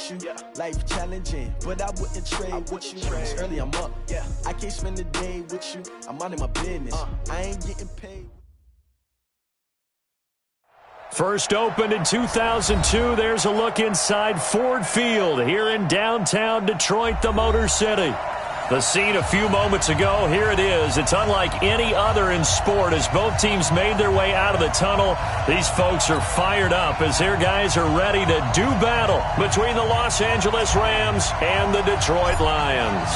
with you. Life challenging, but I wouldn't trade with you. It's early, I'm up. I can't spend the day with you. I'm minding my business. I ain't getting paid. First opened in 2002, there's a look inside Ford Field here in downtown Detroit, the Motor City. The scene a few moments ago, here it is. It's unlike any other in sport as both teams made their way out of the tunnel. These folks are fired up as their guys are ready to do battle between the Los Angeles Rams and the Detroit Lions.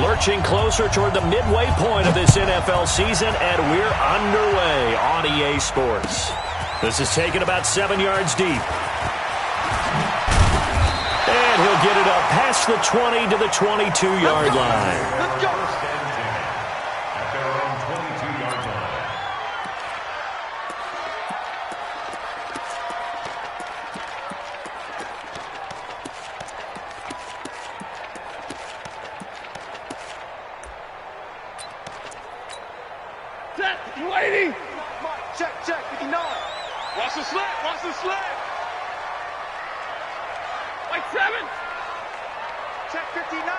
Lurching closer toward the midway point of this NFL season, and we're underway on EA Sports. This is taken about 7 yards deep. And he'll get it up past the 20 to the 22-yard line. Let's go. At their own 22-yard line. Set, waiting. Check, 59. Watch the slant, watch the slant. Like 7. Check 59.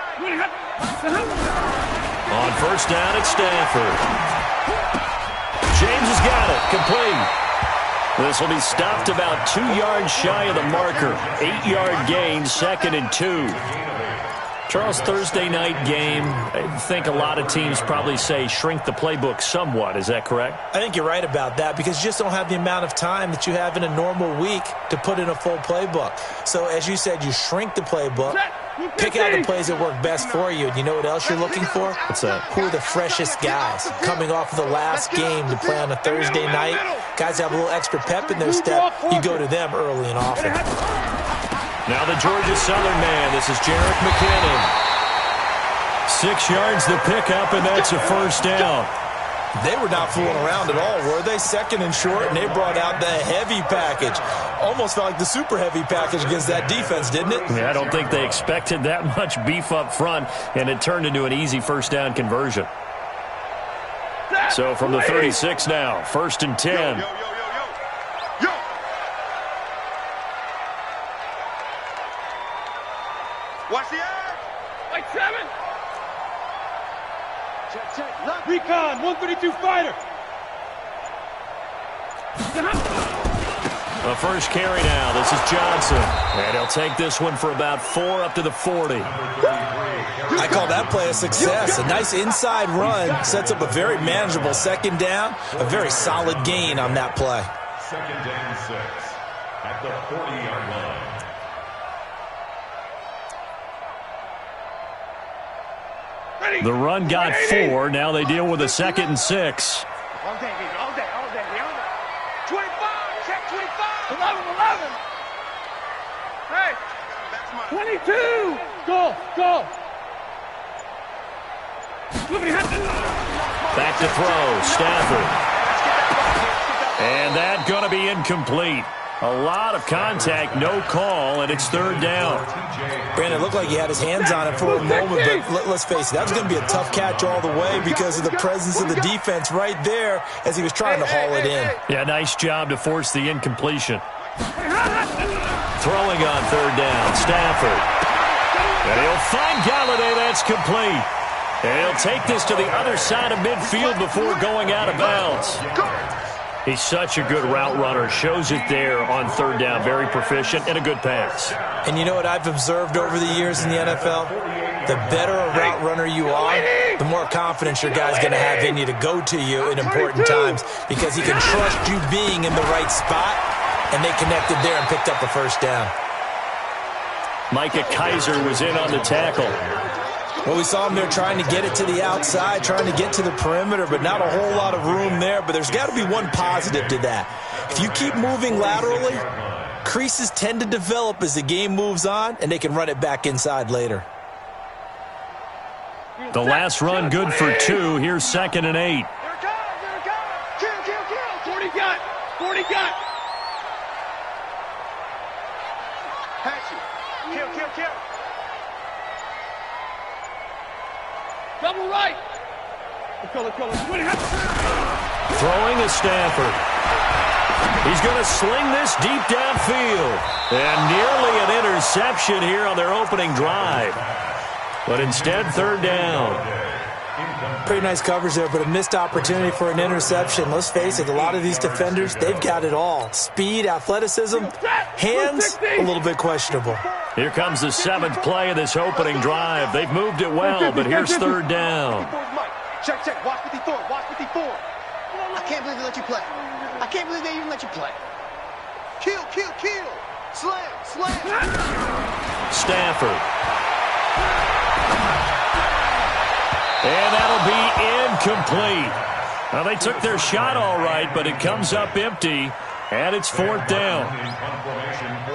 On first down, it's Stafford. James has got it, complete. This will be stopped about 2 yards shy of the marker. 8-yard gain, 2nd and 2. Charles, Thursday night game, I think a lot of teams probably say shrink the playbook somewhat. Is that correct? I think you're right about that because you just don't have the amount of time that you have in a normal week to put in a full playbook. So, as you said, you shrink the playbook, pick out the plays that work best for you. And you know what else you're looking for? What's that? Who are the freshest guys coming off of the last game to play on a Thursday night? Guys have a little extra pep in their step. You go to them early and often. Now the Georgia Southern man. This is Jerick McKinnon. 6 yards the pickup, and that's a first down. They were not fooling around at all, were they? 2nd and short, and they brought out the heavy package. Almost felt like the super heavy package against that defense, didn't it? Yeah, I don't think they expected that much beef up front, and it turned into an easy first down conversion. So from the 36 now, 1st and 10. Yo. Watch the edge. Like 7. Check. Recon, 132 fighter. The first carry now. This is Johnson. And he'll take this one for about 4 up to the 40. I call that play a success. A nice inside run sets up a very manageable 2nd down. A very solid gain on that play. 2nd and 6 at the 40-yard line. The run got 4. Now they deal with a 2nd and 6. All day. 25. Check 25. 11. Hey. 22. Go. Back to throw. Stafford. And that going to be incomplete. A lot of contact, no call, and it's 3rd down. Brandon, it looked like he had his hands on it for a moment, but let's face it, that was going to be a tough catch all the way because of the presence of the defense right there as he was trying to haul it in. Yeah, nice job to force the incompletion. Throwing on 3rd down, Stafford. And he'll find Galladay, that's complete. And he'll take this to the other side of midfield before going out of bounds. He's such a good route runner. Shows it there on 3rd down. Very proficient and a good pass. And you know what I've observed over the years in the NFL? The better a route runner you are, the more confidence your guy's going to have in you to go to you in important times because he can trust you being in the right spot, and they connected there and picked up a first down. Micah Kaiser was in on the tackle. Well, we saw him there trying to get it to the outside, trying to get to the perimeter, but not a whole lot of room there. But there's got to be one positive to that. If you keep moving laterally, creases tend to develop as the game moves on, and they can run it back inside later. The last run good for 2. Here's 2nd and 8. There it goes. Kill. 40 got. Patchy. Kill. Double right. Throwing is Stafford. He's going to sling this deep downfield. And nearly an interception here on their opening drive. But instead, third down. Pretty nice coverage there, but a missed opportunity for an interception. Let's face it, a lot of these defenders, they've got it all. Speed, athleticism, hands, a little bit questionable. Here comes the 7th play of this opening drive. They've moved it well, but here's third down. Check. Watch 54. Watch 54. I can't believe they let you play. I can't believe they even let you play. Kill. Slam. Stafford. And that'll be incomplete. Now, they took their shot all right, but it comes up empty, and it's fourth down.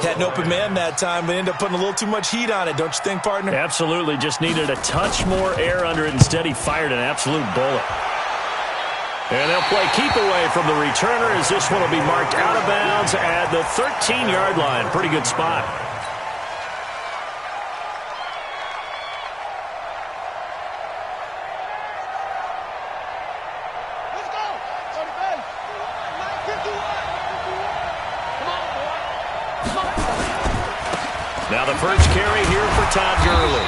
Had an open man that time, but ended up putting a little too much heat on it, don't you think, partner? Absolutely. Just needed a touch more air under it. Instead, he fired an absolute bullet. And they'll play keep away from the returner as this one will be marked out of bounds at the 13-yard line. Pretty good spot. Now the first carry here for Todd Gurley.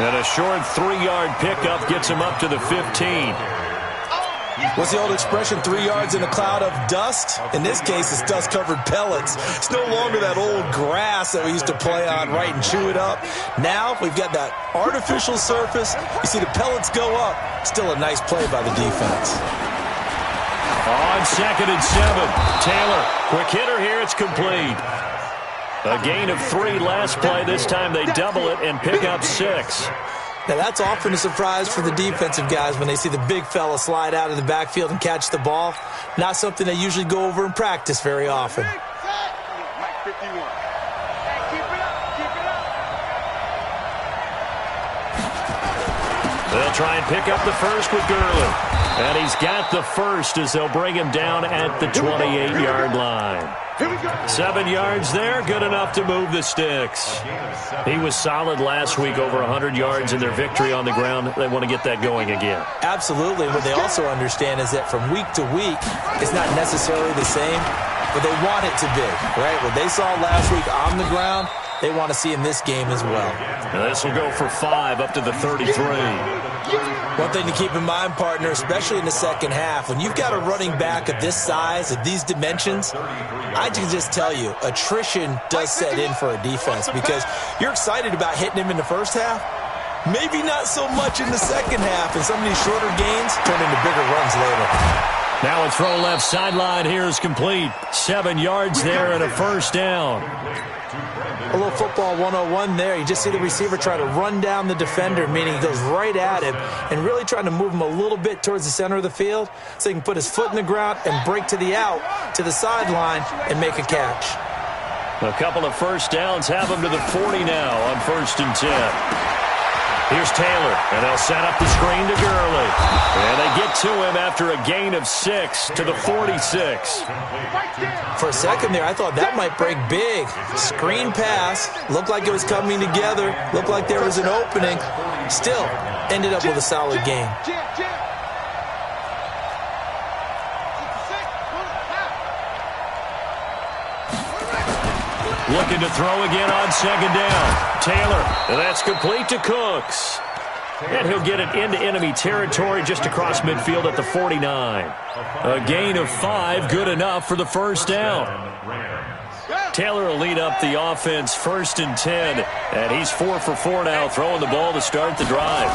And a short 3-yard pickup gets him up to the 15. What's the old expression, 3 yards in a cloud of dust? In this case, it's dust-covered pellets. It's no longer that old grass that we used to play on, right, and chew it up. Now we've got that artificial surface. You see the pellets go up. Still a nice play by the defense. On 2nd and 7, Taylor, quick hitter here, it's complete. A gain of 3 last play. This time they double it and pick up 6. Now, that's often a surprise for the defensive guys when they see the big fella slide out of the backfield and catch the ball. Not something they usually go over in practice very often. They'll try and pick up the first with Gurley. And he's got the first as they'll bring him down at the 28-yard line. 7 yards there, good enough to move the sticks. He was solid last week, over 100 yards in their victory on the ground. They want to get that going again. Absolutely. What they also understand is that from week to week, it's not necessarily the same, but they want it to be, right? What they saw last week on the ground, they want to see in this game as well. Now this will go for 5 up to the 33. One thing to keep in mind, partner, especially in the second half, when you've got a running back of this size, of these dimensions, I can just tell you, attrition does set in for a defense because you're excited about hitting him in the first half. Maybe not so much in the second half, and some of these shorter gains turn into bigger runs later. Now a throw left sideline here is complete. 7 yards there and a first down. A little football 101 there. You just see the receiver try to run down the defender, meaning he goes right at him and really trying to move him a little bit towards the center of the field so he can put his foot in the ground and break to the out, to the sideline, and make a catch. A couple of first downs have him to the 40 now on 1st and 10. Here's Taylor, and they'll set up the screen to Gurley. And they get to him after a gain of 6 to the 46. For a second there, I thought that might break big. Screen pass, looked like it was coming together, looked like there was an opening. Still, ended up with a solid game. Looking to throw again on 2nd down. Taylor, and that's complete to Cooks. And he'll get it into enemy territory just across midfield at the 49. A gain of 5, good enough for the first down. Taylor will lead up the offense 1st and 10. And he's 4 for 4 now, throwing the ball to start the drive.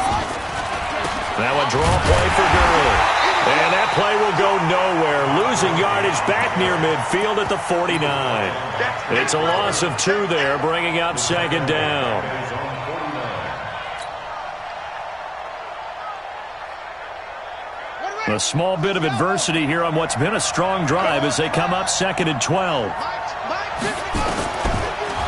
Now a draw play for Gurley. And that play will go nowhere. Losing yardage back near midfield at the 49. It's a loss of 2 there, bringing up 2nd down. A small bit of adversity here on what's been a strong drive as they come up 2nd and 12.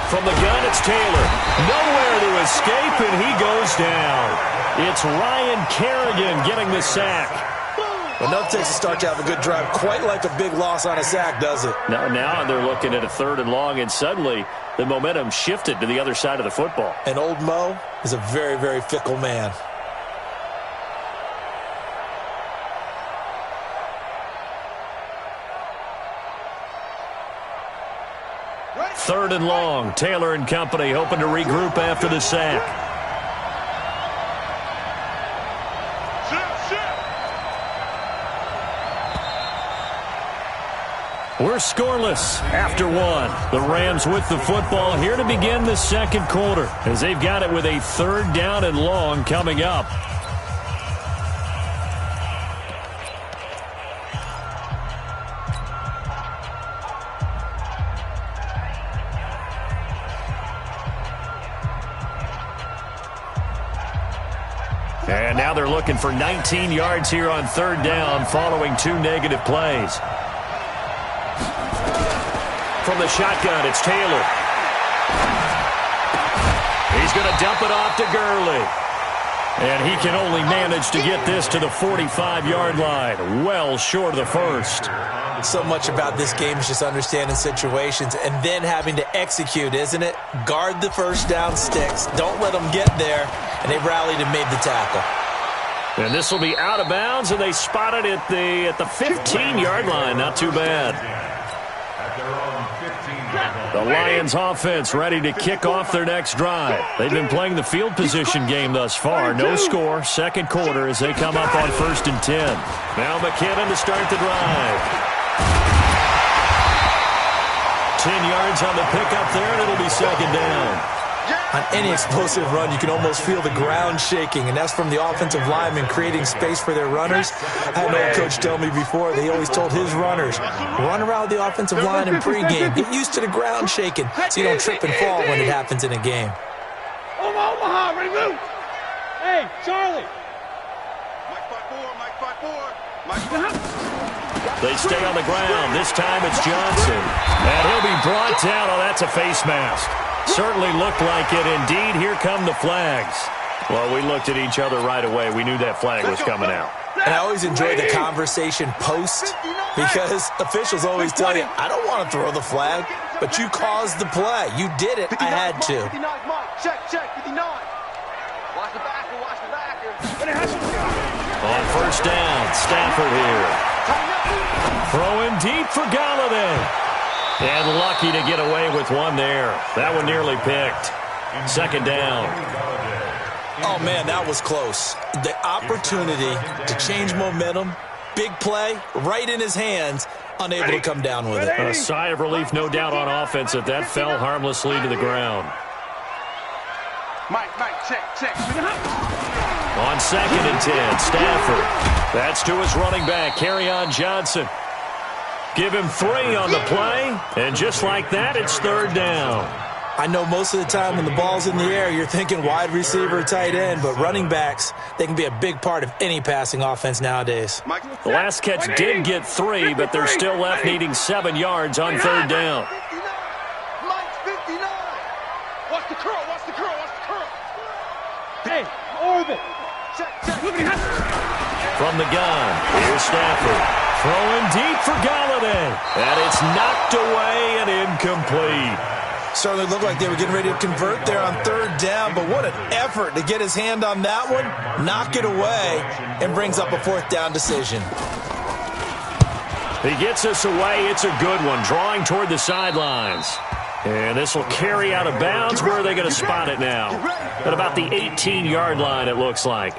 From the gun, it's Taylor. Nowhere to escape, and he goes down. It's Ryan Kerrigan getting the sack. Well, enough takes to start to have a good drive. Quite like a big loss on a sack, does it? Now they're looking at a 3rd and long, and suddenly the momentum shifted to the other side of the football. And old Mo is a very, very fickle man. 3rd and long. Taylor and company hoping to regroup after the sack. We're scoreless after 1. The Rams with the football here to begin the second quarter as they've got it with a 3rd down and long coming up. And now they're looking for 19 yards here on 3rd down following 2 negative plays. From the shotgun, it's Taylor. He's going to dump it off to Gurley. And he can only manage to get this to the 45-yard line, well short of the first. So much about this game is just understanding situations and then having to execute, isn't it? Guard the first down sticks. Don't let them get there. And they rallied and made the tackle. And this will be out of bounds, and they spot it at the 15-yard line. Not too bad. The Lions offense ready to kick off their next drive. They've been playing the field position game thus far. No score, second quarter as they come up on 1st and 10. Now McKinnon to start the drive. 10 yards on the pickup there, and it'll be 2nd down. On any explosive run, you can almost feel the ground shaking, and that's from the offensive linemen creating space for their runners. I had an old coach tell me before, they always told his runners, run around the offensive line in pregame. Get used to the ground shaking so you don't trip and fall when it happens in a game. Omaha, ready to move. Hey, Charlie. Mike 5-4. They stay on the ground. This time it's Johnson. And he'll be brought down. Oh, that's a face mask. Certainly looked like it. Indeed, here come the flags. Well, we looked at each other right away. We knew that flag was coming out. And I always enjoy the conversation post because officials always tell you, I don't want to throw the flag, but you caused the play. You did it. I had to. Check, 59. Watch the backer, watch the backer. On 1st down, Stafford here. Throwing deep for Galladay. And lucky to get away with one there. That one nearly picked. 2nd down. Oh, man, that was close. The opportunity to change momentum, big play, right in his hands, unable to come down with it. A sigh of relief, no doubt, on offense that fell harmlessly to the ground. Mike, check. On 2nd and 10, Stafford. That's to his running back, Kerryon Johnson. Give him 3 on the play, and just like that, it's 3rd down. I know most of the time when the ball's in the air, you're thinking wide receiver, tight end, but running backs, they can be a big part of any passing offense nowadays. The last catch did get 3, but they're still left needing 7 yards on 3rd down. Mike's 59. Watch the curl. Hey, orbit. Check. From the gun, here's Stafford. Throwing deep for Galladay. And it's knocked away and incomplete. Certainly looked like they were getting ready to convert there on 3rd down, but what an effort to get his hand on that one, knock it away, and brings up a 4th down decision. He gets us away. It's a good one, drawing toward the sidelines. And this will carry out of bounds. Where are they going to spot it now? At about the 18-yard line, it looks like.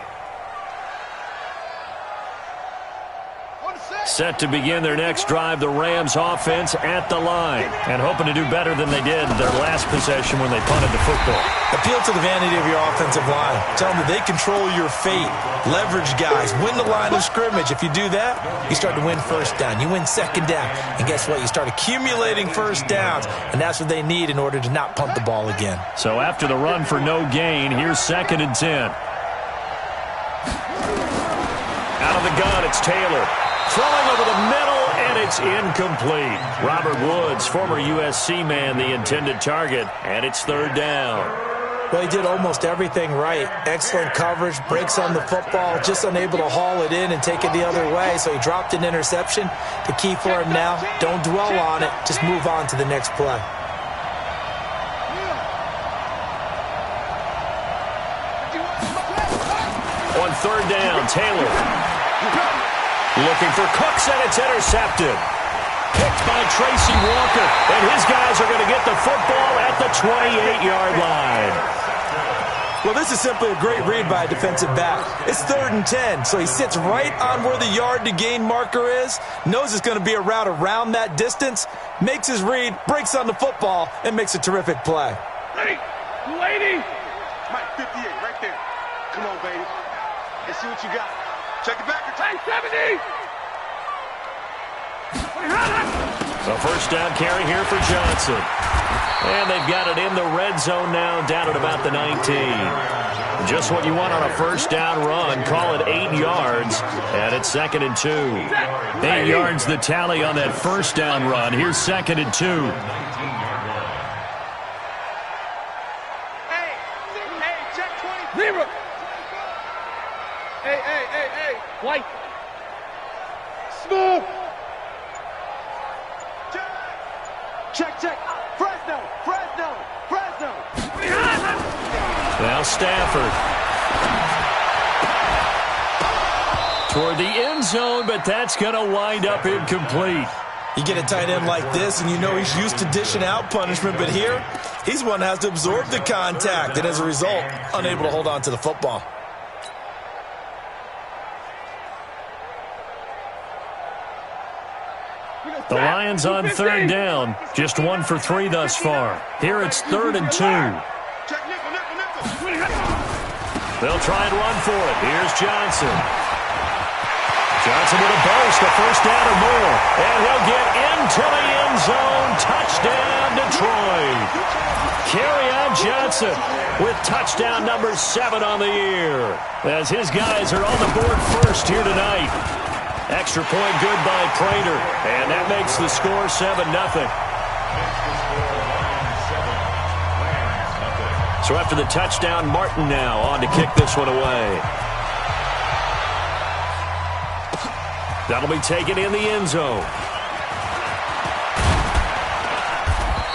Set to begin their next drive, the Rams offense at the line. And hoping to do better than they did their last possession when they punted the football. Appeal to the vanity of your offensive line. Tell them that they control your fate. Leverage guys. Win the line of scrimmage. If you do that, you start to win 1st down. You win 2nd down. And guess what? You start accumulating 1st downs. And that's what they need in order to not punt the ball again. So after the run for no gain, here's 2nd and 10. Out of the gun, it's Taylor. Throwing over the middle, and it's incomplete. Robert Woods, former USC man, the intended target, and it's 3rd down. Well, he did almost everything right. Excellent coverage, breaks on the football, just unable to haul it in and take it the other way, so he dropped an interception. The key for him now, don't dwell on it, just move on to the next play. On 3rd down, Taylor. Looking for Cooks, and it's intercepted. Picked by Tracy Walker, and his guys are going to get the football at the 28-yard line. Well, this is simply a great read by a defensive back. It's 3rd and 10, so he sits right on where the yard-to-gain marker is, knows it's going to be a route around that distance, makes his read, breaks on the football, and makes a terrific play. Ready? 280. Mike, 58, right there. Come on, baby. Let's see what you got. Check it back. Hey, 70. A first down carry here for Johnson. And they've got it in the red zone now, down at about the 19. Just what you want on a first down run. Call it 8 yards, and it's 2nd and 2. 8 yards the tally on that first down run. Here's 2nd and 2. Hey, check 20. 0. Hey. White. Smooth. Check. Fresno. Now Stafford. Toward the end zone, but that's going to wind up incomplete. You get a tight end like this, and you know he's used to dishing out punishment, but here, he's one that has to absorb the contact, and as a result, unable to hold on to the football. The Lions on 3rd down. Just 1 for 3 thus far. Here it's 3rd and 2. Check nickel. They'll try and run for it. Here's Johnson. Johnson with a burst, a first down or more. And he'll get into the end zone. Touchdown, Detroit. Kerryon Johnson with touchdown number 7 on the year, as his guys are on the board first here tonight. Extra point good by Prater, and that makes the score 7-0. So after the touchdown, Martin now on to kick this one away. That'll be taken in the end zone.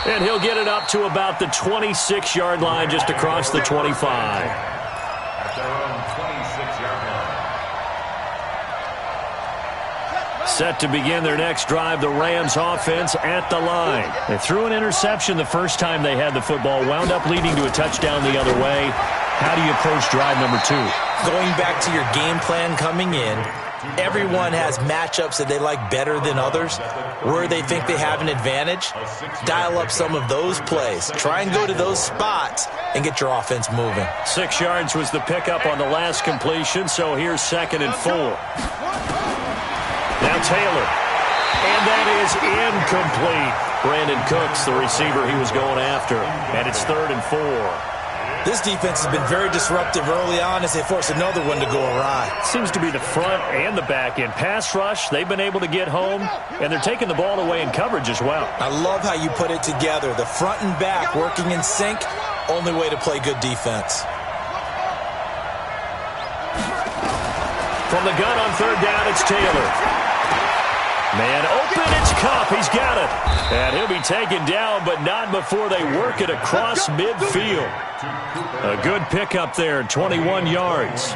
And he'll get it up to about the 26-yard line, just across the 25. At their own 26-yard line. Set to begin their next drive, the Rams offense at the line. They threw an interception the first time they had the football, wound up leading to a touchdown the other way. How do you approach drive number 2? Going back to your game plan coming in, everyone has matchups that they like better than others. Where they think they have an advantage, dial up some of those plays. Try and go to those spots and get your offense moving. 6 yards was the pickup on the last completion, so here's 2nd and 4. Now Taylor. And that is incomplete. Brandon Cooks, the receiver he was going after. And it's 3rd and 4. This defense has been very disruptive early on as they force another one to go awry. Seems to be the front and the back end. Pass rush, they've been able to get home, and they're taking the ball away in coverage as well. I love how you put it together. The front and back working in sync, only way to play good defense. From the gun on 3rd down, it's Taylor. Man open, it's Kupp. He's got it. And he'll be taken down, but not before they work it across midfield. A good pickup there, 21 yards.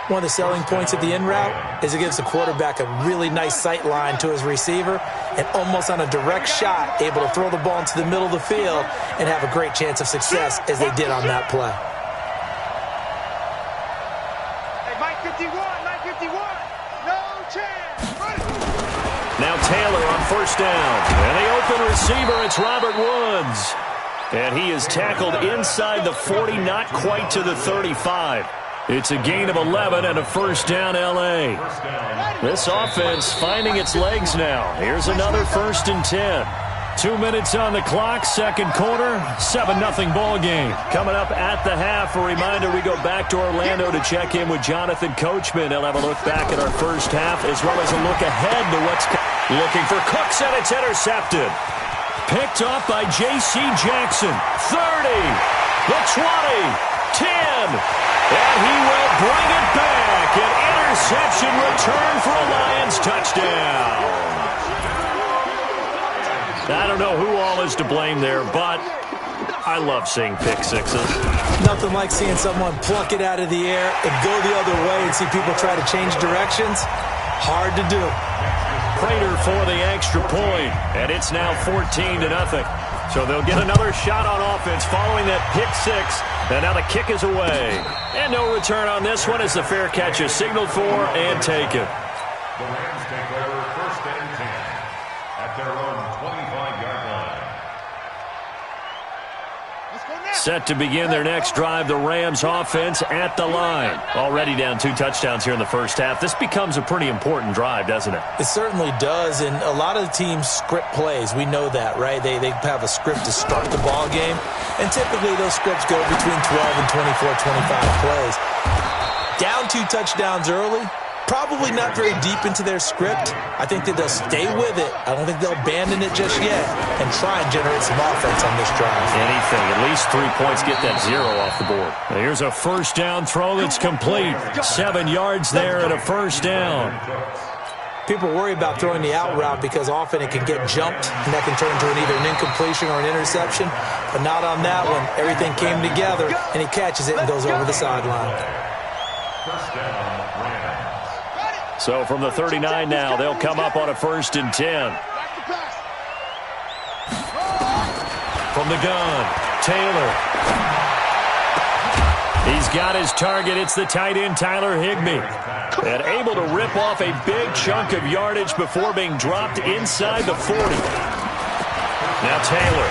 One of the selling points of the in route is it gives the quarterback a really nice sight line to his receiver and almost on a direct shot able to throw the ball into the middle of the field and have a great chance of success as they did on that play. Hey, Mike 51. No chance. Now Taylor on 1st down. And the open receiver, it's Robert Woods. And he is tackled inside the 40, not quite to the 35. It's a gain of 11 and a 1st down, L.A. This offense finding its legs now. Here's another 1st and 10. 2 minutes on the clock, 2nd quarter, 7-0 ball game. Coming up at the half, a reminder we go back to Orlando to check in with Jonathan Coachman. He'll have a look back at our first half as well as a look ahead to what's looking for Cooks, and it's intercepted. Picked off by J.C. Jackson. 30, the 20, 10, and he will bring it back. An interception return for a Lions touchdown. I don't know who all is to blame there, but I love seeing pick sixes. Nothing like seeing someone pluck it out of the air and go the other way and see people try to change directions. Hard to do. Prater for the extra point, and it's now 14-0. So they'll get another shot on offense following that pick six, and now the kick is away. And no return on this one as the fair catch is signaled for and taken. The Rams take over 1st and 10 at their own 25-yard line. Set to begin their next drive, the Rams offense at the line. Already down 2 touchdowns here in the first half. This becomes a pretty important drive, doesn't it? It certainly does, and a lot of the teams script plays. We know that, right? They have a script to start the ball game, and typically those scripts go between 12 and 24, 25 plays. Down 2 touchdowns early. Probably not very deep into their script. I think that they'll stay with it. I don't think they'll abandon it just yet and try and generate some offense on this drive. Anything. At least 3 points. Get that 0 off the board. Now here's a first down throw that's complete. 7 yards there and a first down. People worry about throwing the out route because often it can get jumped, and that can turn into either an incompletion or an interception. But not on that one. Everything came together, and he catches it and goes over the sideline. First down, Rams. So from the 39 now, they'll come up on a 1st and 10. From the gun, Taylor. He's got his target. It's the tight end, Tyler Higbee. And able to rip off a big chunk of yardage before being dropped inside the 40. Now Taylor.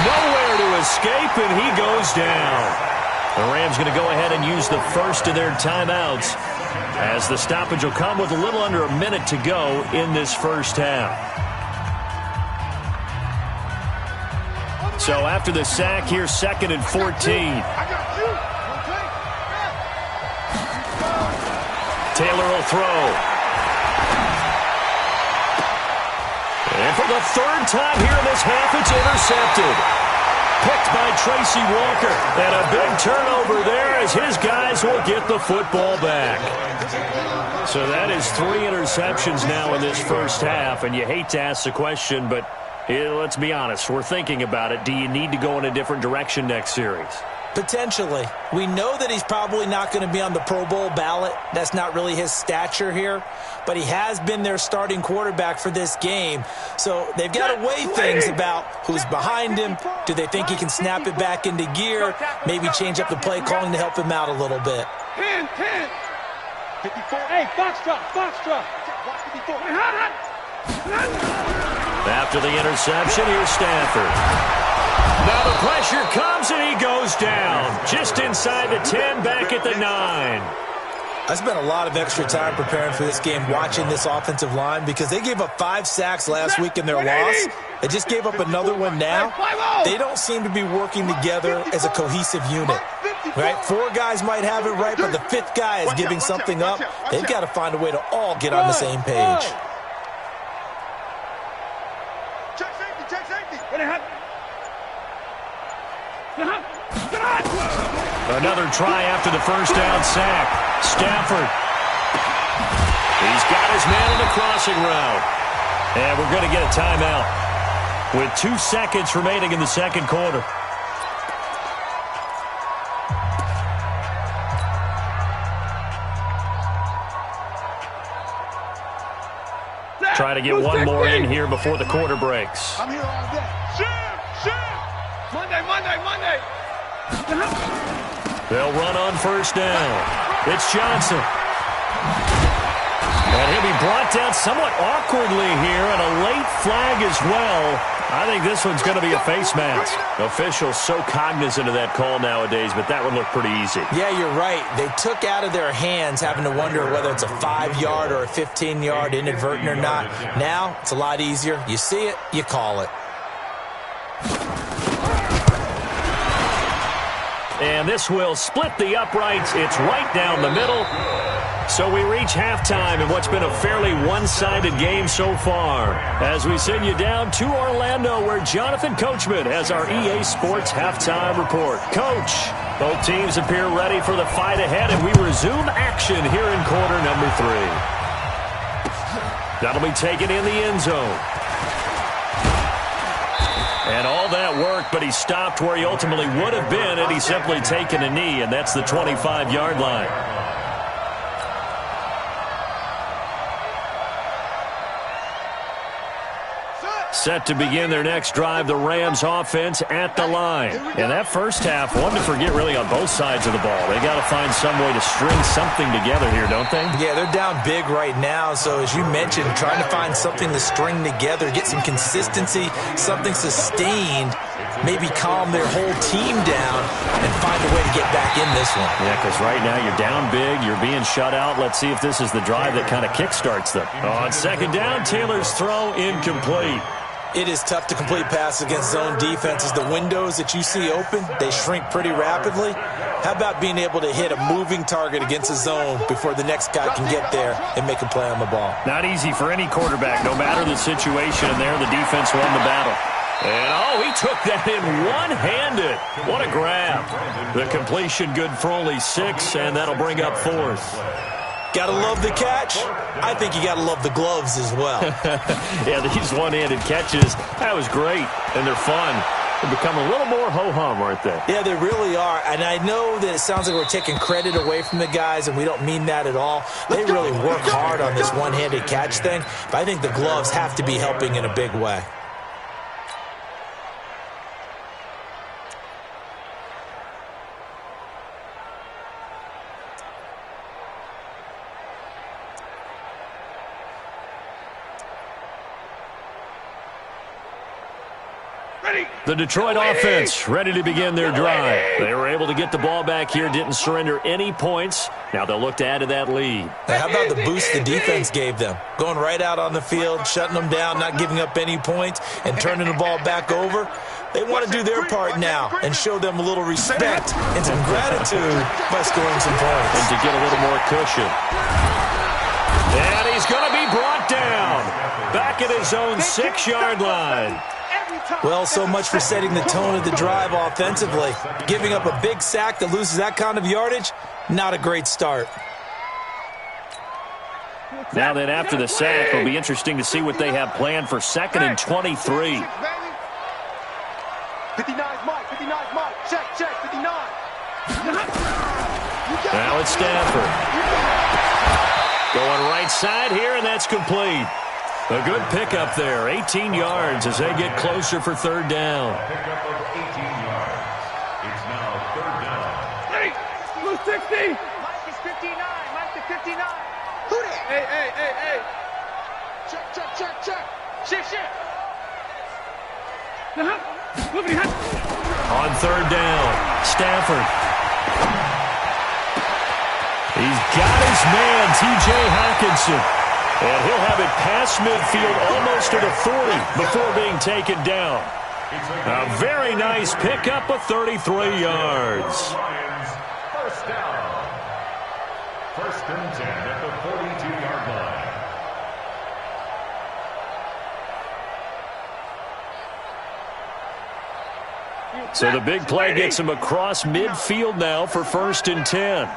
Nowhere to escape, and he goes down. The Rams going to go ahead and use the first of their timeouts, as the stoppage will come with a little under a minute to go in this first half. So after the sack, here's 2nd and 14. Taylor will throw. And for the 3rd time here in this half, it's intercepted. Picked by Tracy Walker. And a big turnover there as his guys will get the football back. So that is 3 interceptions now in this first half. And you hate to ask the question, but let's be honest. We're thinking about it. Do you need to go in a different direction next series? Potentially. We know that he's probably not going to be on the Pro Bowl ballot. That's not really his stature here. But he has been their starting quarterback for this game. So they've got to weigh things about who's behind him. Do they think he can snap it back into gear? Maybe change up the play calling to help him out a little bit. 10. 54. Hey, box drop. After the interception, here's Stafford. Now the pressure comes, and he goes down. Just inside the 10, back at the 9. I spent a lot of extra time preparing for this game, watching this offensive line, because they gave up 5 sacks last week in their loss. They just gave up another one now. They don't seem to be working together as a cohesive unit. Right? 4 guys might have it right, but the 5th guy is giving something up. They've got to find a way to all get on the same page. Check safety. Another try after the first down sack. Stafford. He's got his man on the crossing route. And we're going to get a timeout with 2 seconds remaining in the second quarter. Try to get one more in here before the quarter breaks. I'm here all day. Monday. They'll run on first down. It's Johnson. And he'll be brought down somewhat awkwardly here, and a late flag as well. I think this one's going to be a face mask. Officials so cognizant of that call nowadays, but that would look pretty easy. Yeah, you're right. They took out of their hands having to wonder whether it's a 5-yard or a 15-yard inadvertent or not. Now, it's a lot easier. You see it, you call it. And this will split the uprights. It's right down the middle. So we reach halftime in what's been a fairly one-sided game so far, as we send you down to Orlando, where Jonathan Coachman has our EA Sports halftime report. Coach, both teams appear ready for the fight ahead, and we resume action here in quarter number 3. That'll be taken in the end zone. And all that work, but he stopped where he ultimately would have been had he simply taken a knee, and that's the 25-yard line. set to begin their next drive, the Rams offense at the line. And that first half, one to forget really on both sides of the ball. They got to find some way to string something together here, don't they? Yeah, they're down big right now. So as you mentioned, trying to find something to string together, get some consistency, something sustained, maybe calm their whole team down and find a way to get back in this one. Yeah, because right now you're down big, you're being shut out. Let's see if this is the drive that kind of kickstarts them. On second down, Taylor's throw incomplete. It is tough to complete passes against zone defenses. The windows that you see open, they shrink pretty rapidly. How about being able to hit a moving target against a zone before the next guy can get there and make a play on the ball? Not easy for any quarterback, no matter the situation. And there, the defense won the battle. And, he took that in one-handed. What a grab. The completion good for only 6, and that'll bring up 4th. Got to love the catch. I think you got to love the gloves as well. Yeah, these one-handed catches, that was great, and they're fun. They become a little more ho-hum, aren't they? Yeah, they really are. And I know that it sounds like we're taking credit away from the guys, and we don't mean that at all. They really work hard on this one-handed catch thing, but I think the gloves have to be helping in a big way. The Detroit offense ready to begin their drive. They were able to get the ball back here, didn't surrender any points. Now they'll look to add to that lead. Now, how about the boost the defense gave them? Going right out on the field, shutting them down, not giving up any points, and turning the ball back over. They want to do their part now and show them a little respect and some gratitude by scoring some points. And to get a little more cushion. And he's going to be brought down. Back at his own 6-yard line. Well, so much for setting the tone of the drive offensively. Giving up a big sack that loses that kind of yardage, not a great start. Now then, after the sack, it'll be interesting to see what they have planned for 2nd and 23. 59's Mike, 59's Mike. Check, 59. Now it's Stafford. Going right side here, and that's complete. A good pickup there, 18 yards as they get closer for 3rd down. Pickup of 18 yards. It's now 3rd down. Hey, blue 60. Mike is 59. Mike to 59. Who that? Hey. Check. Shift. On 3rd down, Stafford. He's got his man, T.J. Hockenson. And he'll have it past midfield almost to the 40 before being taken down. A very nice pickup of 33 yards. First down. 1st and 10 at the 42-yard line. So the big play gets him across midfield now for 1st and 10.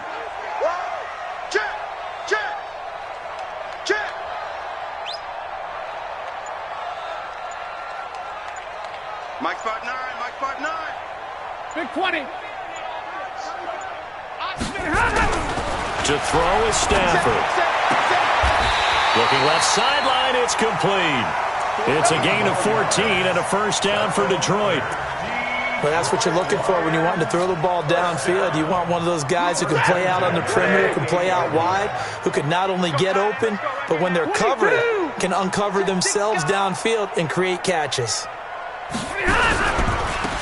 Mike 5'9", Mike 5'9". Big 20. To throw is Stafford. Looking left sideline, it's complete. It's a gain of 14 and a 1st down for Detroit. Well, that's what you're looking for when you want to throw the ball downfield. You want one of those guys who can play out on the perimeter, can play out wide, who can not only get open, but when they're covered, can uncover themselves downfield and create catches.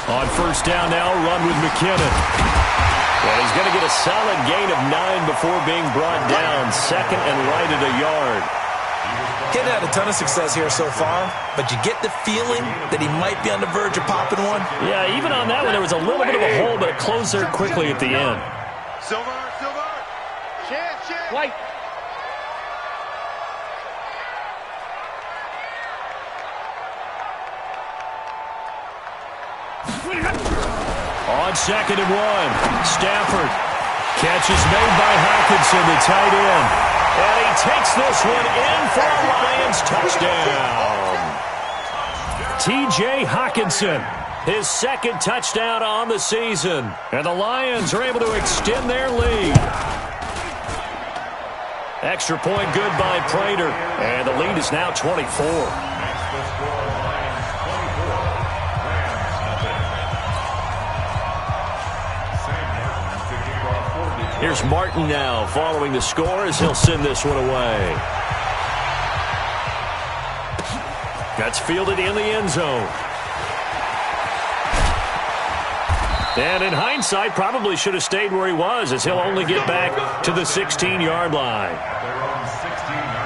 On 1st down now, run with McKinnon. Well, he's going to get a solid gain of 9 before being brought down. 2nd and right at a yard. He hadn't had a ton of success here so far, but you get the feeling that he might be on the verge of popping one. Yeah, even on that one, there was a little bit of a hole, but it closed there quickly at the end. Silver. White. On 2nd and 1, Stafford. Catch is made by Hockenson, the tight end. And he takes this one in for a Lions touchdown. T.J. Hockenson, his 2nd touchdown on the season. And the Lions are able to extend their lead. Extra point good by Prater. And the lead is now 24. Makes the score Lions Here's Martin now following the score as he'll send this one away. That's fielded in the end zone. And in hindsight, probably should have stayed where he was, as he'll only get back to the 16-yard line. Their own 16-yard line.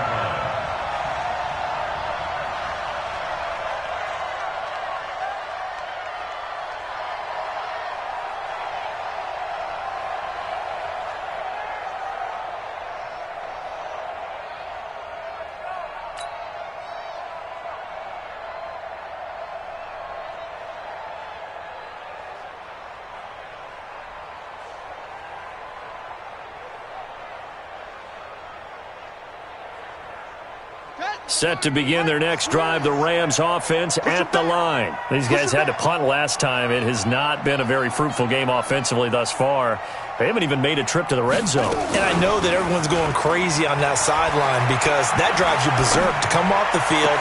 Set to begin their next drive, the Rams offense at the line. These guys had to punt last time. It has not been a very fruitful game offensively thus far. They haven't even made a trip to the red zone. And I know that everyone's going crazy on that sideline because that drives you berserk to come off the field,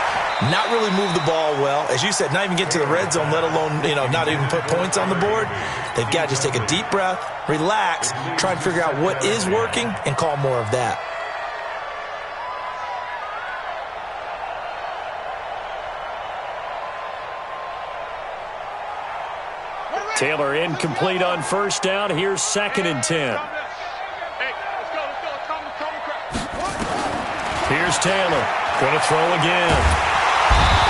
not really move the ball well. As you said, not even get to the red zone, let alone, not even put points on the board. They've got to just take a deep breath, relax, try and figure out what is working, and call more of that. Taylor incomplete on first down. Here's 2nd and 10. Here's Taylor. Going to throw again.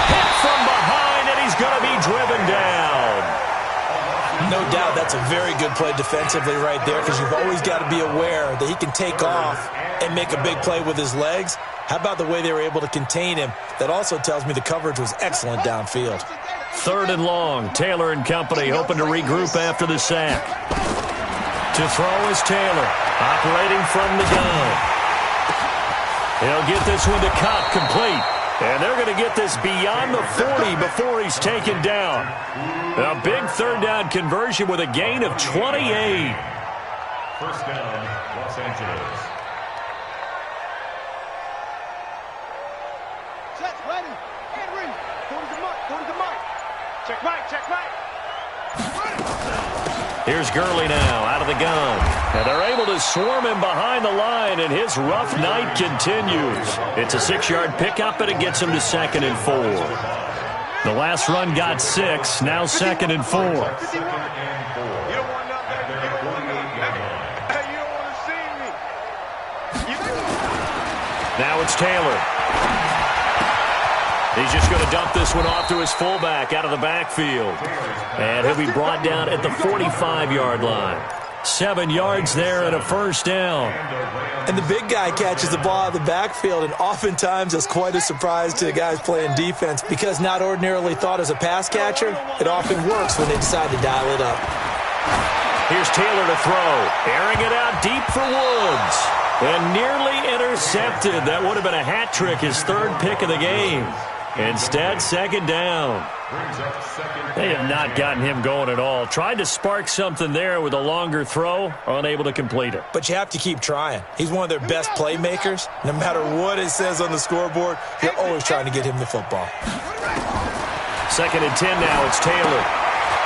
Hit from behind, and he's going to be driven down. No doubt that's a very good play defensively right there, because you've always got to be aware that he can take off and make a big play with his legs. How about the way they were able to contain him? That also tells me the coverage was excellent downfield. 3rd and long. Taylor and company hoping to regroup after the sack. To throw is Taylor, operating from the gun. He'll get this one to Cobb, complete. And they're going to get this beyond the 40 before he's taken down. A big 3rd down conversion with a gain of 28. First down, Los Angeles. Set, ready, and ready. Go to the mark. Check right. Here's Gurley now out of the gun. And they're able to swarm him behind the line, and his rough night continues. It's a 6-yard pickup, and it gets him to 2nd and 4. The last run got 6, now 2nd and 4. You don't want nothing. You don't want to see me. Now it's Taylor. He's just going to dump this one off to his fullback out of the backfield. And he'll be brought down at the 45-yard line. 7 yards there and a first down. And the big guy catches the ball out of the backfield, and oftentimes it's quite a surprise to the guys playing defense, because not ordinarily thought as a pass catcher, it often works when they decide to dial it up. Here's Taylor to throw. Airing it out deep for Woods. And nearly intercepted. That would have been a hat trick, his 3rd pick of the game. Instead, 2nd down. They have not gotten him going at all. Tried to spark something there with a longer throw, unable to complete it. But you have to keep trying. He's one of their best playmakers. No matter what it says on the scoreboard, you're always trying to get him the football. 2nd and 10 now, it's Taylor.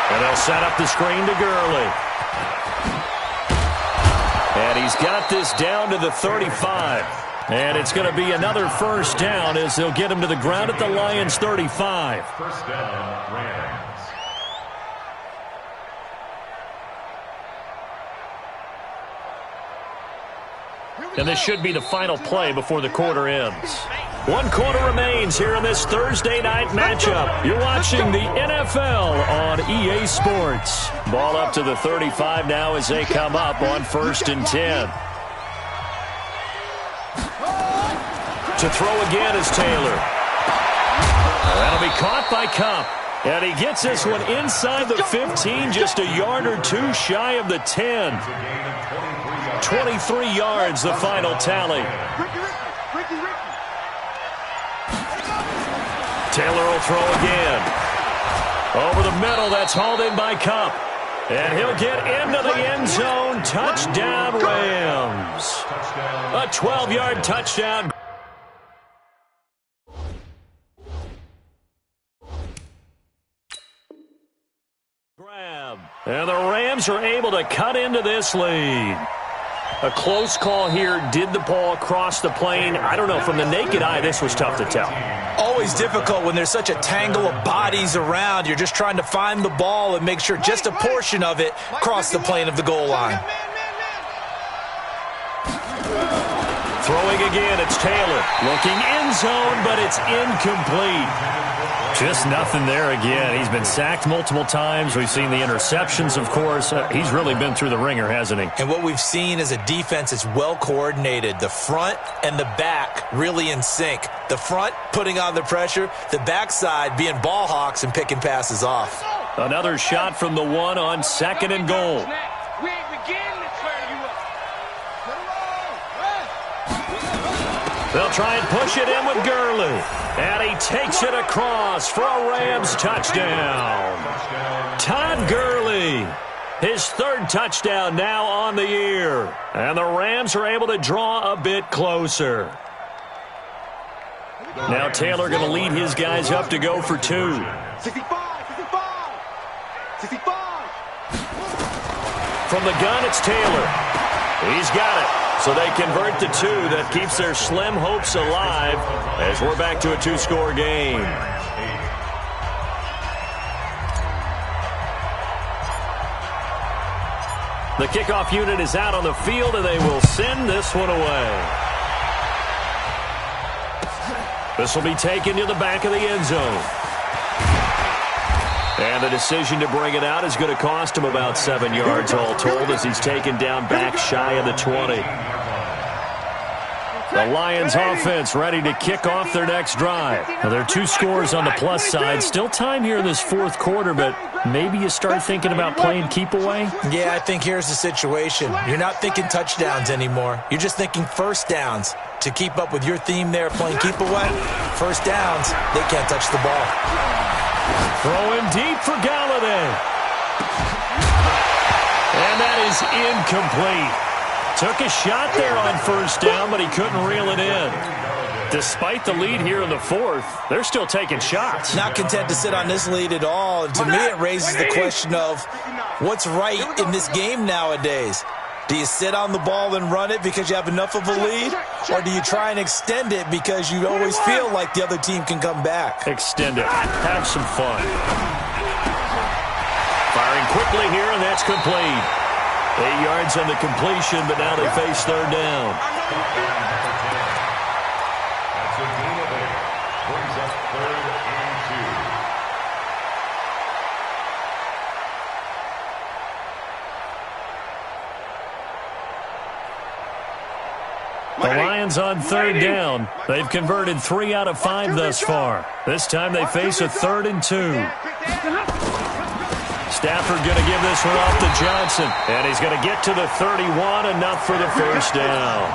And they'll set up the screen to Gurley. And he's got this down to the 35. And it's going to be another first down as they'll get him to the ground at the Lions' 35. First down, Rams. And this should be the final play before the quarter ends. 1 quarter remains here in this Thursday night matchup. You're watching the NFL on EA Sports. Ball up to the 35 now as they come up on 1st and 10. To throw again is Taylor. That'll be caught by Kupp. And he gets this one inside the 15, just a yard or 2 shy of the 10. 23 yards, the final tally. Taylor will throw again. Over the middle, that's hauled in by Kupp. And he'll get into the end zone. Touchdown, Rams. A 12-yard touchdown. And the Rams are able to cut into this lead. A close call here. Did the ball cross the plane? I don't know. From the naked eye, this was tough to tell. Always difficult when there's such a tangle of bodies around. You're just trying to find the ball and make sure just a portion of it crossed the plane of the goal line. Throwing again, it's Taylor. Looking end zone, but it's incomplete. Just nothing there again. He's been sacked multiple times. We've seen the interceptions, of course. He's really been through the ringer, hasn't he? And what we've seen is a defense that's well coordinated. The front and the back really in sync. The front putting on the pressure, the backside being ball hawks and picking passes off. Another shot from the one on 2nd and goal. We ain't beginning to turn you up. They'll try and push it in with Gurley. And he takes it across for a Rams touchdown. Todd Gurley, his 3rd touchdown now on the year. And the Rams are able to draw a bit closer. Now Taylor going to lead his guys up to go for 2. 65, 65, 65. From the gun, it's Taylor. He's got it. So they convert the 2. That keeps their slim hopes alive as we're back to a 2-score game. The kickoff unit is out on the field, and they will send this one away. This will be taken to the back of the end zone. And the decision to bring it out is going to cost him about 7 yards all told as he's taken down back shy of the 20. The Lions offense ready to kick off their next drive. Now, there are 2 scores on the plus side. Still time here in this 4th quarter, but maybe you start thinking about playing keep away? Yeah, I think here's the situation. You're not thinking touchdowns anymore. You're just thinking first downs. To keep up with your theme there, playing keep away, first downs, they can't touch the ball. Throwing deep for Galladay. And that is incomplete. Took a shot there on first down, but he couldn't reel it in. Despite the lead here in the 4th, they're still taking shots. Not content to sit on this lead at all. And to me, it raises the question of what's right in this game nowadays. Do you sit on the ball and run it because you have enough of a lead? Or do you try and extend it because you always feel like the other team can come back? Extend it. Have some fun. Firing quickly here, and that's complete. 8 yards on the completion, but now they face 3rd down. That's a gain of 8. Brings up 3rd and 2. The Lions on 3rd down. They've converted 3 out of 5 thus far. This time they face a 3rd and 2. Stafford going to give this one off to Johnson. And he's going to get to the 31, enough for the first down.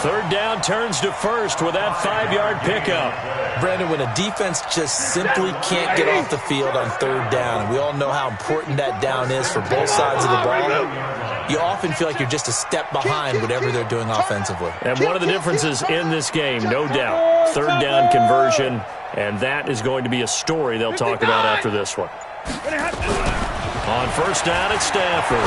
3rd down turns to 1st with that 5-yard pickup. Brandon, when a defense just simply can't get off the field on 3rd down, and we all know how important that down is for both sides of the ball, you often feel like you're just a step behind whatever they're doing offensively. And one of the differences in this game, no doubt, 3rd down conversion, and that is going to be a story they'll talk about after this one. On first down, it's Stafford.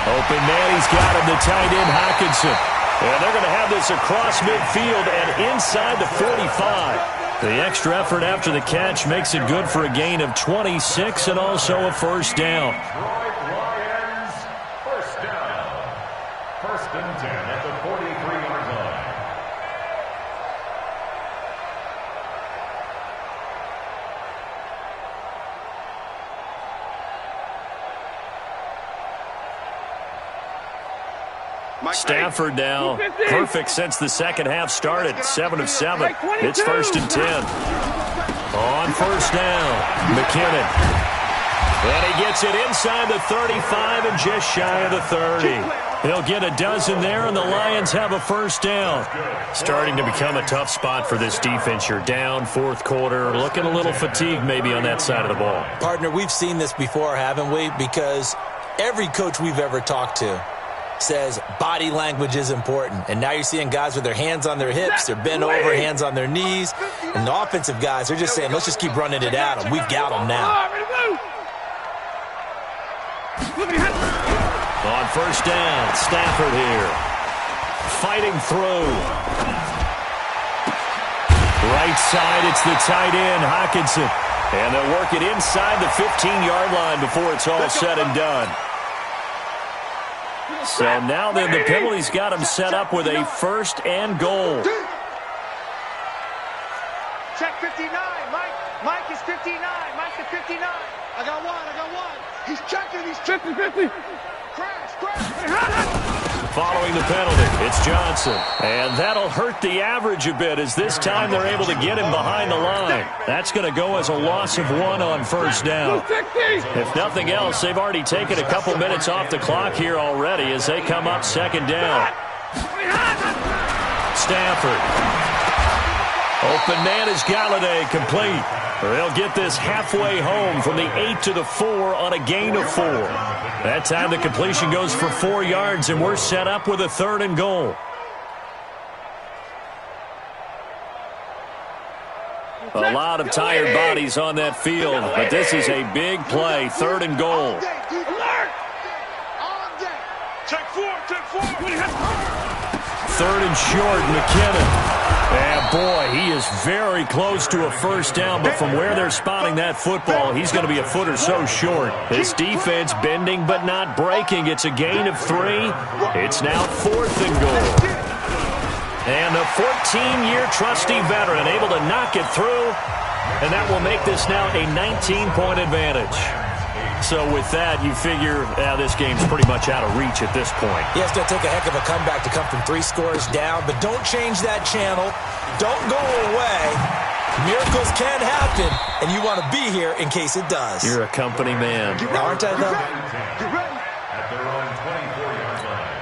Open man, he's got him, the tight end, Hockenson. And they're going to have this across midfield and inside the 45. The extra effort after the catch makes it good for a gain of 26 and also a first down. Lions, first down. 1st and 10 at the 43-yard line. Stafford now perfect since the second half started. 7 of 7. It's 1st and 10. On first down, McKinnon. And he gets it inside the 35 and just shy of the 30. He'll get a dozen there, and the Lions have a first down. Starting to become a tough spot for this defense. You're down 4th quarter, looking a little fatigued maybe on that side of the ball. Partner, we've seen this before, haven't we? Because every coach we've ever talked to says body language is important. And now you're seeing guys with their hands on their hips, they're bent over, hands on their knees. And the offensive guys, they're just saying, let's just keep running it at them. We've got them now. On first down, Stafford here. Fighting through. Right side, it's the tight end, Hockenson. And they'll work it inside the 15-yard line before it's all said and done. So now then the penalty's got him set up with a first and goal. Check 59. Mike is 59. Mike is 59. I got one. He's checking. He's 50-50. crash. Following the penalty, it's Johnson. And that'll hurt the average a bit as this time they're able to get him behind the line. That's going to go as a loss of 1 on first down. If nothing else, they've already taken a couple minutes off the clock here already as they come up second down. Stafford. Open man is Galladay, complete. They'll get this halfway home from the 8 to the 4 on a gain of 4. That time the completion goes for 4 yards, and we're set up with a third and goal. A lot of tired bodies on that field, but this is a big play, third and goal. Check 4. Third and short, McKinnon. And boy, he is very close to a first down, but from where they're spotting that football, he's going to be a foot or so short. This defense bending but not breaking. It's a gain of 3. It's now fourth and goal. And a 14-year trusty veteran able to knock it through, and that will make this now a 19-point advantage. So with that, you figure this game's pretty much out of reach at this point. Yeah, it's going to take a heck of a comeback to come from 3 scores down, but don't change that channel. Don't go away. Miracles can happen, and you want to be here in case it does. You're a company man. Now, aren't I, though? Get ready. At their own 24-yard line.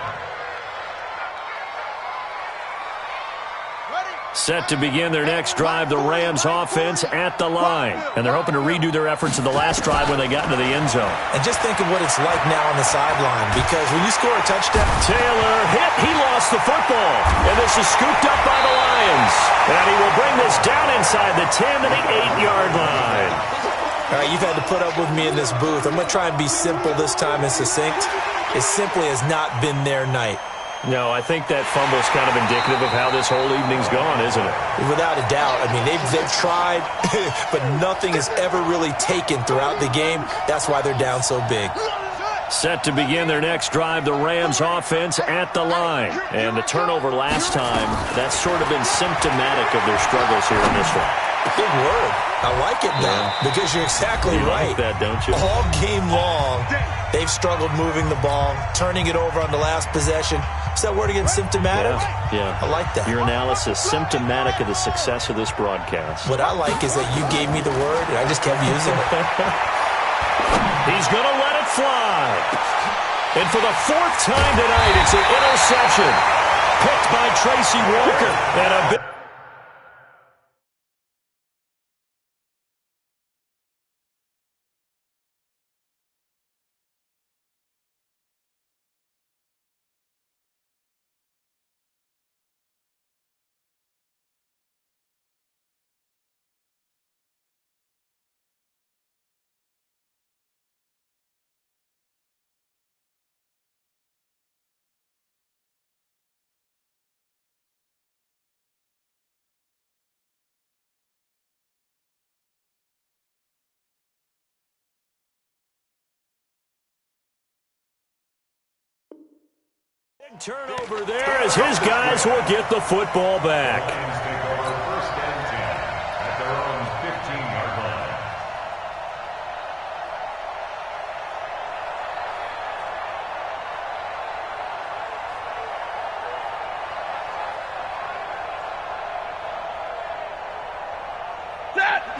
Set to begin their next drive, the Rams offense at the line. And they're hoping to redo their efforts in the last drive when they got into the end zone. And just think of what it's like now on the sideline, because when you score a touchdown... Taylor hit. He lost the football. And this is scooped up by the Lions. And he will bring this down inside the 10 to the 8-yard line. All right, you've had to put up with me in this booth. I'm going to try and be simple this time and succinct. It simply has not been their night. No, I think that fumble's kind of indicative of how this whole evening's gone, isn't it? Without a doubt. I mean, they've tried, but nothing is ever really taken throughout the game. That's why they're down so big. Set to begin their next drive, the Rams offense at the line. And the turnover last time, that's sort of been symptomatic of their struggles here in this one. Good word. I like it now, because you're exactly right. You like that, don't you? All game long, they've struggled moving the ball, turning it over on the last possession. Is that word again, symptomatic? Yeah. I like that. Your analysis, symptomatic of the success of this broadcast. What I like is that you gave me the word, and I just kept using it. He's going to let it fly. And for the 4th time tonight, it's an interception. Picked by Tracy Walker. And a bit... Turnover there as his guys will get the football back. Lions take over first and 10 at their own 15-yard line.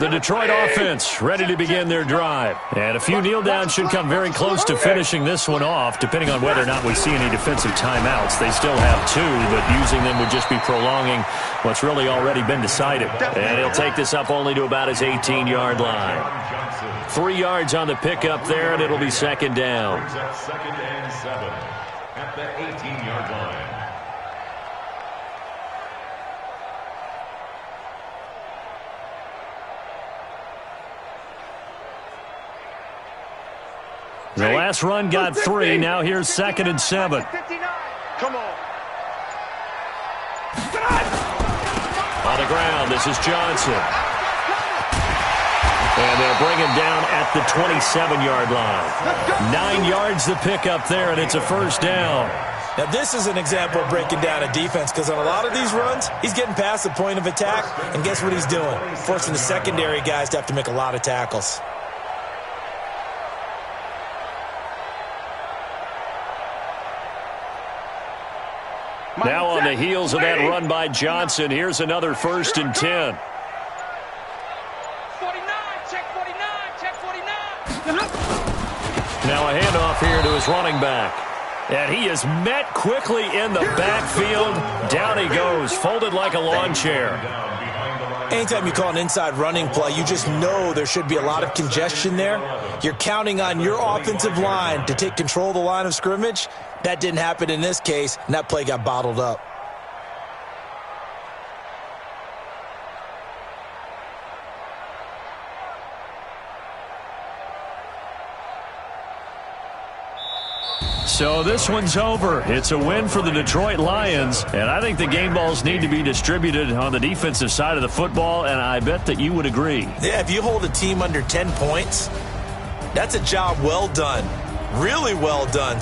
The Detroit offense ready to begin their drive. And a few kneel downs should come very close to finishing this one off, depending on whether or not we see any defensive timeouts. They still have 2, but using them would just be prolonging what's really already been decided. And he'll take this up only to about his 18-yard line. 3 yards on the pickup there, and it'll be second down. At second and 7 at the 18-yard line. The last run got 3. Now here's 2nd and 7. Come on. On the ground, this is Johnson. And they'll bring him down at the 27-yard line. 9 yards to pick up there, and it's a first down. Now, this is an example of breaking down a defense, because on a lot of these runs, he's getting past the point of attack, and guess what he's doing? Forcing the secondary guys to have to make a lot of tackles. Now on the heels of that run by Johnson, here's another 1st and 10. 49, check 49, check 49. Now a handoff here to his running back. And he is met quickly in the backfield. Down he goes, folded like a lawn chair. Anytime you call an inside running play, you just know there should be a lot of congestion there. You're counting on your offensive line to take control of the line of scrimmage. That didn't happen in this case, and that play got bottled up. So this one's over. It's a win for the Detroit Lions, and I think the game balls need to be distributed on the defensive side of the football, and I bet that you would agree. Yeah, if you hold a team under 10 points, that's a job well done. Really well done.